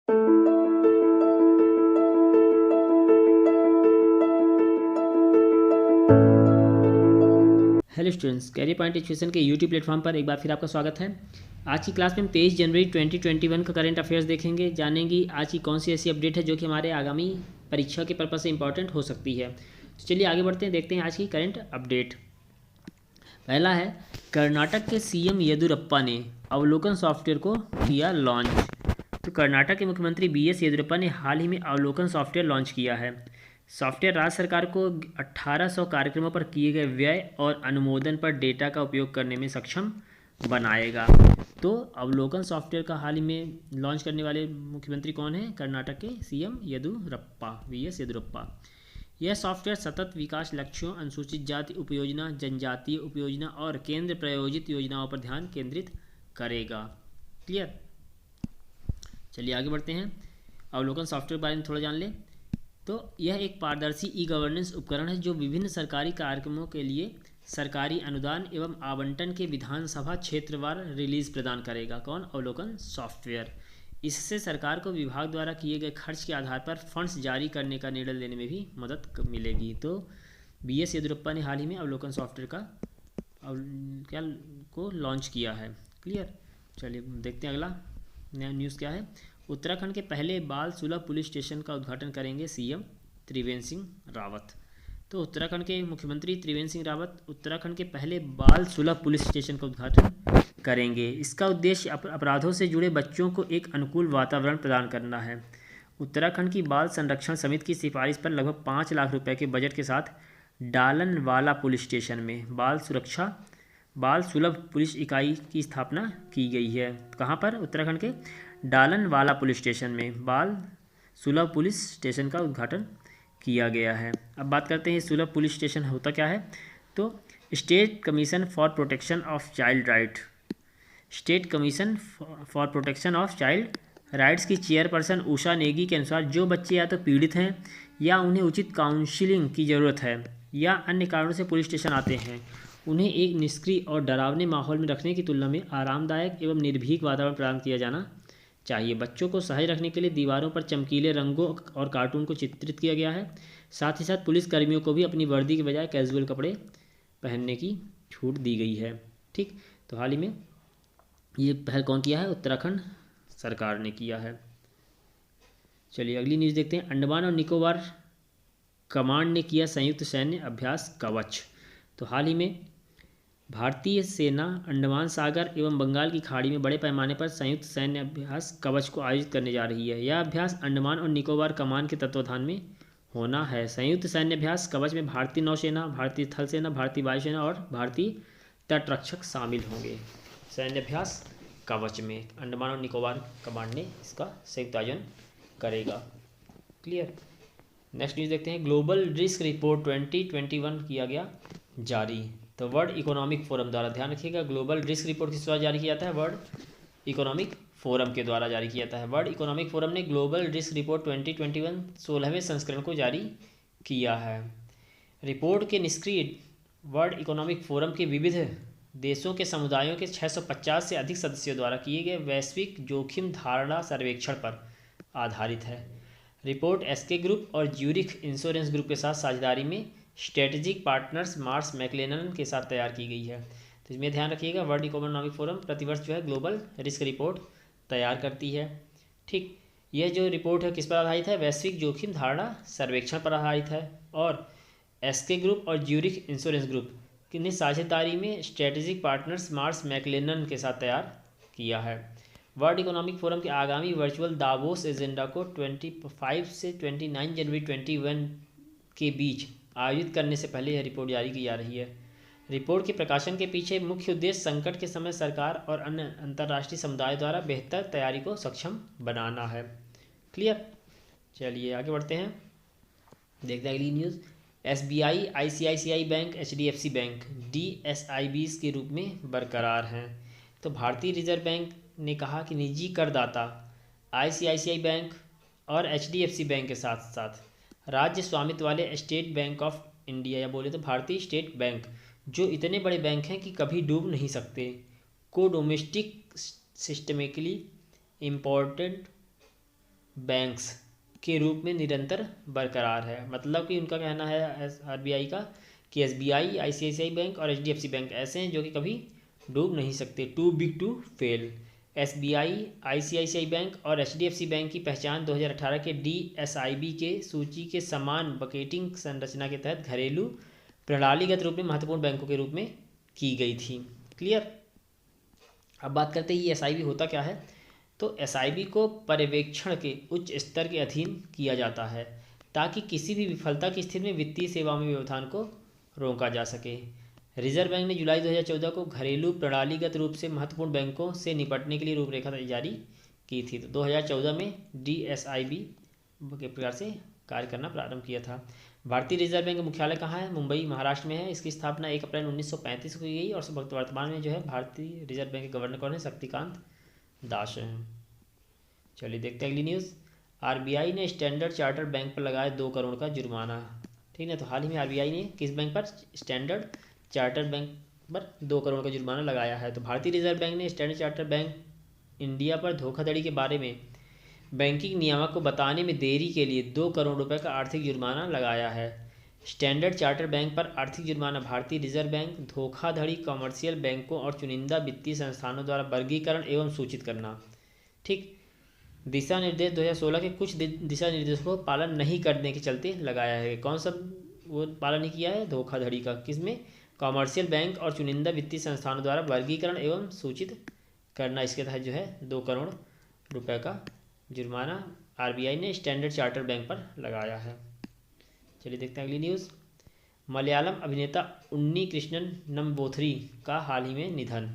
Hello students, career point education के YouTube platform पर एक बार फिर आपका स्वागत है। आज की क्लास में हम 23 जनवरी 2021 का करंट अफेयर्स देखेंगे, जानेंगे आज की कौन सी ऐसी अपडेट है जो कि हमारे आगामी परीक्षा के पर्पज से इंपॉर्टेंट हो सकती है। तो चलिए आगे बढ़ते हैं, देखते हैं आज की करंट अपडेट। पहला है, कर्नाटक के सीएम येदियुरप्पा ने अवलोकन सॉफ्टवेयर को किया लॉन्च। तो कर्नाटक के मुख्यमंत्री बीएस येदियुरप्पा ने हाल ही में अवलोकन सॉफ्टवेयर लॉन्च किया है। सॉफ्टवेयर राज्य सरकार को 1800 कार्यक्रमों पर किए गए व्यय और अनुमोदन पर डेटा का उपयोग करने में सक्षम बनाएगा। तो अवलोकन सॉफ्टवेयर का हाल ही में लॉन्च करने वाले मुख्यमंत्री कौन है? कर्नाटक के सीएम येदियुरप्पा, बीएस येदियुरप्पा। यह सॉफ्टवेयर सतत विकास लक्ष्यों, अनुसूचित जाति उपयोजना, जनजातीय उपयोजना और केंद्र प्रायोजित योजनाओं पर ध्यान केंद्रित करेगा। क्लियर? चलिए आगे बढ़ते हैं, अवलोकन सॉफ्टवेयर के बारे में थोड़ा जान लें। तो यह एक पारदर्शी ई गवर्नेंस उपकरण है जो विभिन्न सरकारी कार्यक्रमों के लिए सरकारी अनुदान एवं आवंटन के विधानसभा क्षेत्रवार रिलीज प्रदान करेगा। कौन? अवलोकन सॉफ्टवेयर। इससे सरकार को विभाग द्वारा किए गए खर्च के आधार पर फंड्स जारी करने का निर्णय लेने में भी मदद मिलेगी। तो बीएस येदियुरप्पा ने हाल ही में अवलोकन सॉफ्टवेयर का क्या को लॉन्च किया है। क्लियर? चलिए देखते हैं अगला नया न्यूज़ क्या है। उत्तराखंड के पहले बाल सुलभ पुलिस स्टेशन का उद्घाटन करेंगे सीएम त्रिवेंद्र सिंह रावत। तो उत्तराखंड के मुख्यमंत्री त्रिवेंद्र सिंह रावत उत्तराखंड के पहले बाल सुलभ पुलिस स्टेशन का उद्घाटन करेंगे। इसका उद्देश्य अपराधों से जुड़े बच्चों को एक अनुकूल वातावरण प्रदान करना है। उत्तराखंड की बाल संरक्षण समिति की सिफारिश पर लगभग 5 लाख रुपए के बजट के साथ डालनवाला पुलिस स्टेशन में बाल सुलभ पुलिस इकाई की स्थापना की गई है। कहाँ पर? उत्तराखंड के डालनवाला पुलिस स्टेशन में बाल सुलभ पुलिस स्टेशन का उद्घाटन किया गया है। अब बात करते हैं सुलभ पुलिस स्टेशन होता क्या है। तो state commission for protection of child right, state commission for protection of child rights की चेयरपर्सन उषा नेगी के अनुसार जो बच्चे या तो पीड़ित हैं या उन्हें उचित काउंसलिंग की ज़रूरत है या अन्य कारणों से पुलिस स्टेशन आते हैं, उन्हें एक निष्क्रिय और डरावने माहौल में रखने की तुलना में आरामदायक एवं निर्भीक वातावरण प्रदान किया जाना चाहिए। बच्चों को सहज रखने के लिए दीवारों पर चमकीले रंगों और कार्टून को चित्रित किया गया है। साथ ही साथ पुलिस कर्मियों को भी अपनी वर्दी के बजाय कैजुअल कपड़े पहनने की छूट दी गई है। ठीक, तो हाल ही में ये पहल कौन किया है? उत्तराखंड सरकार ने किया है। चलिए अगली न्यूज़ देखते हैं। अंडमान और निकोबार कमांड ने किया संयुक्त सैन्य अभ्यास कवच। तो हाल ही में भारतीय सेना अंडमान सागर एवं बंगाल की खाड़ी में बड़े पैमाने पर संयुक्त सैन्य अभ्यास कवच को आयोजित करने जा रही है। यह अभ्यास अंडमान और निकोबार कमान के तत्वाधान में होना है। संयुक्त सैन्य अभ्यास कवच में भारतीय नौसेना, भारतीय थल सेना, भारतीय वायुसेना और भारतीय तटरक्षक शामिल होंगे। सैन्य अभ्यास कवच में अंडमान और निकोबार कमांड ने इसका संयुक्त आयोजन करेगा। क्लियर? नेक्स्ट न्यूज़ देखते हैं। ग्लोबल रिस्क रिपोर्ट 2021 किया गया जारी। तो वर्ल्ड इकोनॉमिक फोरम द्वारा, ध्यान रखिएगा, ग्लोबल रिस्क रिपोर्ट किस द्वारा जारी किया जाता है? वर्ल्ड इकोनॉमिक फोरम के द्वारा जारी किया जाता है। वर्ल्ड इकोनॉमिक फोरम ने ग्लोबल रिस्क रिपोर्ट 2021 16वें संस्करण को जारी किया है। रिपोर्ट के निष्क्रिय वर्ल्ड इकोनॉमिक फोरम के विविध देशों के समुदायों के 650 से अधिक सदस्यों द्वारा किए गए वैश्विक जोखिम धारणा सर्वेक्षण पर आधारित है। रिपोर्ट एसके ग्रुप और ज्यूरिख इंश्योरेंस ग्रुप के साथ साझेदारी में स्ट्रेटेजिक पार्टनर्स मार्स मैक्लेनन के साथ तैयार की गई है। तो इसमें ध्यान रखिएगा, वर्ल्ड इकोनॉमिक फोरम प्रतिवर्ष जो है ग्लोबल रिस्क रिपोर्ट तैयार करती है। ठीक, यह जो रिपोर्ट है किस पर आधारित है? वैश्विक जोखिम धारणा सर्वेक्षण पर आधारित है। और एसके ग्रुप और ज्यूरिख इंश्योरेंस ग्रुप ने साझेदारी में स्ट्रेटेजिक पार्टनर्स मार्स मैक्लेनन के साथ तैयार किया है। वर्ल्ड इकोनॉमिक फोरम के आगामी वर्चुअल दावोस एजेंडा को 25 से 29 जनवरी 2021 के बीच आयोजित करने से पहले यह रिपोर्ट जारी की जा रही है। रिपोर्ट के प्रकाशन के पीछे मुख्य उद्देश्य संकट के समय सरकार और अन्य अंतर्राष्ट्रीय समुदाय द्वारा बेहतर तैयारी को सक्षम बनाना है। क्लियर? चलिए आगे बढ़ते हैं, देखते हैं अगली news. SBI, ICICI bank, HDFC bank DSIBs के रूप में बरकरार हैं। तो भारतीय रिजर्व बैंक ने कहा कि निजी करदाता आईसीआईसीआई बैंक और एचडीएफसी बैंक के साथ साथ राज्य स्वामित्व वाले स्टेट बैंक ऑफ इंडिया या बोले तो भारतीय स्टेट बैंक, जो इतने बड़े बैंक हैं कि कभी डूब नहीं सकते, को डोमेस्टिक सिस्टमिकली इम्पोर्टेंट बैंक्स के रूप में निरंतर बरकरार है। मतलब कि उनका कहना है आरबीआई का कि एसबीआई, आईसीआईसीआई बैंक और एचडीएफसी बैंक ऐसे हैं जो कि कभी डूब नहीं सकते, too big to fail. SBI, ICICI bank और एचडीएफसी बैंक की पहचान 2018 के डीएसआईबी के सूची के समान बकेटिंग संरचना के तहत घरेलू प्रणालीगत रूप में महत्वपूर्ण बैंकों के रूप में की गई थी। क्लियर। अब बात करते हैं ये एसआईबी होता क्या है। तो एसआईबी को पर्यवेक्षण के उच्च स्तर के अधीन किया जाता है ताकि किसी भी विफलता की स्थिति में वित्तीय सेवाओं में व्यवधान को रोका जा सके। रिजर्व बैंक ने जुलाई 2014 को घरेलू प्रणालीगत रूप से महत्वपूर्ण बैंकों से निपटने के लिए रूपरेखा जारी की थी। तो 2014 में डीएसआईबी के प्रकार से कार्य करना प्रारंभ किया था। भारतीय रिजर्व बैंक का मुख्यालय कहाँ है? मुंबई, महाराष्ट्र में है। इसकी स्थापना 1 अप्रैल 1935 को की गई और वर्तमान में जो है भारतीय रिजर्व बैंक के गवर्नर कौन है? शक्तिकांत दास हैं। चलिए देखते हैं अगली न्यूज़। आरबीआई ने स्टैंडर्ड चार्टर्ड बैंक पर लगाया 2 करोड़ का जुर्माना। ठीक है, तो हाल ही में आरबीआई ने किस बैंक पर? स्टैंडर्ड चार्टर्ड बैंक पर 2 करोड़ का जुर्माना लगाया है। तो भारतीय रिजर्व बैंक ने स्टैंडर्ड चार्टर्ड बैंक इंडिया पर धोखाधड़ी के बारे में बैंकिंग नियामक को बताने में देरी के लिए 2 करोड़ रुपए का आर्थिक जुर्माना लगाया है। स्टैंडर्ड चार्टर्ड बैंक पर आर्थिक जुर्माना भारतीय रिजर्व बैंक धोखाधड़ी, कमर्शियल बैंकों और चुनिंदा वित्तीय संस्थानों द्वारा वर्गीकरण एवं सूचित करना। ठीक, दिशा निर्देश 2016 के कुछ दिशा निर्देशों को पालन नहीं करने के चलते लगाया है। कौन सा वो पालन नहीं किया है? धोखाधड़ी का। किसमें? कमर्शियल बैंक और चुनिंदा वित्तीय संस्थानों द्वारा वर्गीकरण एवं सूचित करना। इसके तहत जो है 2 करोड़ रुपए का जुर्माना आरबीआई ने स्टैंडर्ड चार्टर्ड बैंक पर लगाया है। चलिए देखते हैं अगली न्यूज़। मलयालम अभिनेता उन्नी कृष्णन नंबूथरी का हाल ही में निधन।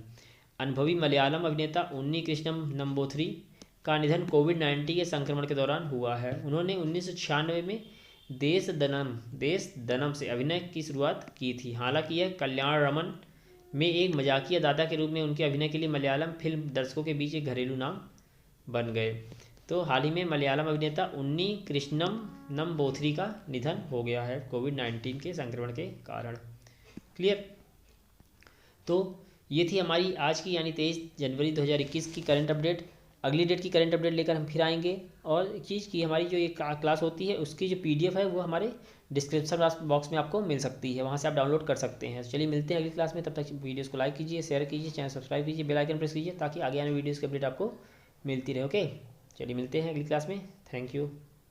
अनुभवी मलयालम अभिनेता उन्नी कृष्णन नंबूथरी का निधन कोविड-19 के संक्रमण के दौरान हुआ है। उन्होंने 1996 में देश दनम से अभिनय की शुरुआत की थी। हालांकि यह कल्याणरमन में एक मजाकिया दादा के रूप में उनके अभिनय के लिए मलयालम फिल्म दर्शकों के बीच एक घरेलू नाम बन गए। तो हाल ही में मलयालम अभिनेता उन्नी कृष्णम नंबूथरी का निधन हो गया है कोविड-19 के संक्रमण के कारण। क्लियर। तो ये थी हमारी आज की यानी 23 जनवरी 2021 की करंट अपडेट। अगली डेट की करंट अपडेट लेकर हम फिर आएंगे। और एक चीज़ की हमारी जो ये क्लास होती है उसकी जो पीडीएफ है वो हमारे डिस्क्रिप्शन बॉक्स में आपको मिल सकती है, वहाँ से आप डाउनलोड कर सकते हैं। चलिए मिलते हैं अगली क्लास में, तब तक वीडियोस को लाइक कीजिए, शेयर कीजिए, चैनल सब्सक्राइब कीजिए, बेल आइकन प्रेस कीजिए ताकि आगे आने वीडियोस की अपडेट आपको मिलती रहे। ओके, चलिए मिलते हैं अगली क्लास में। Thank you.